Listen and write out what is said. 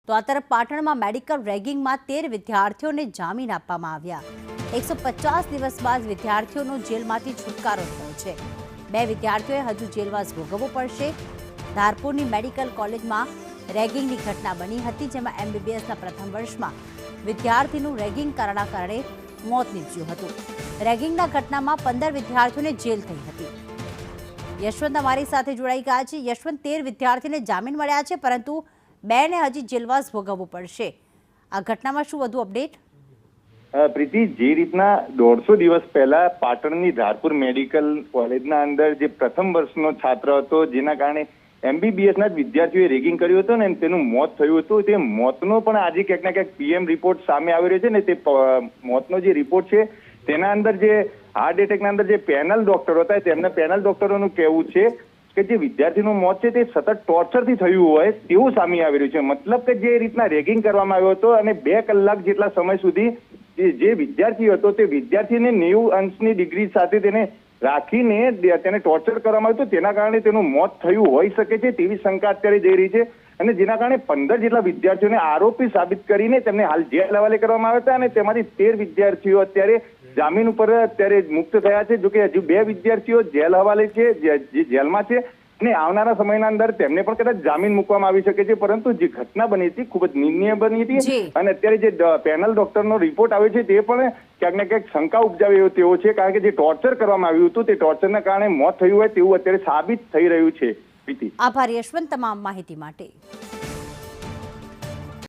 તો આ તરફ પાટણમાં મેડિકલ રેગિંગમાં 13 વિદ્યાર્થીઓને જામીન આપવામાં આવ્યા। 150 દિવસ બાદ વિદ્યાર્થીઓનો જેલમાંથી છુટકારો થયો છે। 2 વિદ્યાર્થીઓએ હજુ જેલવાસ ભોગવવો પડશે। ધારપુરની મેડિકલ કોલેજમાં રેગિંગની ઘટના બની હતી, જેમાં MBBSના પ્રથમ વર્ષમાં વિદ્યાર્થીનું રેગિંગ કારણે મોત નીપજ્યું હતું। રેગિંગના ઘટનામાં 15 વિદ્યાર્થીઓને જેલ થઈ હતી। યશવંત અમારી સાથે જોડાઈ ગયા છે। યશવંત, 13 વિદ્યાર્થીને જામીન મળ્યા છે, પરંતુ 2 ને હજી જેલવાસ ભોગવવું પડશે। આ ઘટનામાં શું વધુ અપડેટ? પ્રીતિ, જે રીતના 150 દિવસ પહેલા પાટણની ધારપુર મેડિકલ કોલેજના અંદર જે પ્રથમ વર્ષનો છાત્ર હતો, જેના કારણે MBBSના જ વિદ્યાર્થીઓએ રેગિંગ કર્યું હતું ને તેનું મોત થયું હતું, તે મોતનો પણ આજે ક્યાંક ને ક્યાંક PM રિપોર્ટ સામે આવી રહ્યો છે ને તે મોતનો જે રિપોર્ટ છે તેના અંદર જે હાર્ટ એટેકના અંદર જે પેનલ ડોક્ટરો હતા તેમના પેનલ ડોક્ટરોનું કહેવું છે કે જે વિદ્યાર્થીનું મોત છે તે સતત ટોર્ચરથી થયું હોય તેવું સામે આવી રહ્યું છે। મતલબ કે જે રીતના રેગિંગ કરવામાં આવ્યો હતો અને 2 કલાક જેટલા સમય સુધી જે વિદ્યાર્થી હતો તે વિદ્યાર્થીને 90 અંશની ડિગ્રી સાથે તેને રાખીને તેને ટોર્ચર કરવામાં આવ્યું હતું, તેના કારણે તેનું મોત થયું હોઈ શકે છે તેવી શંકા અત્યારે જઈ રહી છે। અને જેના કારણે 15 જેટલા વિદ્યાર્થીઓને આરોપી સાબિત કરીને તેમને હાલ જેલ હવાલે કરવામાં આવ્યા હતા અને તેમાંથી 13 વિદ્યાર્થીઓ અત્યારે જામીન ઉપર અત્યારે મુક્ત થયા છે। જોકે હજુ 2 વિદ્યાર્થીઓ જેલ હવાલે છે, જે જેલમાં છે અને આવનારા સમયના અંદર તેમને પણ કદાચ જામીન મૂકવામાં આવી શકે છે, પરંતુ જે ઘટના બની હતી ખૂબ જ નિંદનીય બની હતી અને અત્યારે જે પેનલ ડોક્ટરનો રિપોર્ટ આવ્યો છે તે પણ ક્યાંક ને ક્યાંક શંકા ઉપજાવે તેવો છે, કારણ કે જે ટોર્ચર કરવામાં આવ્યું હતું તે ટોર્ચરના કારણે મોત થયું હોય તેવું અત્યારે સાબિત થઈ રહ્યું છે। આભાર યશવંત તમામ માહિતી માટે।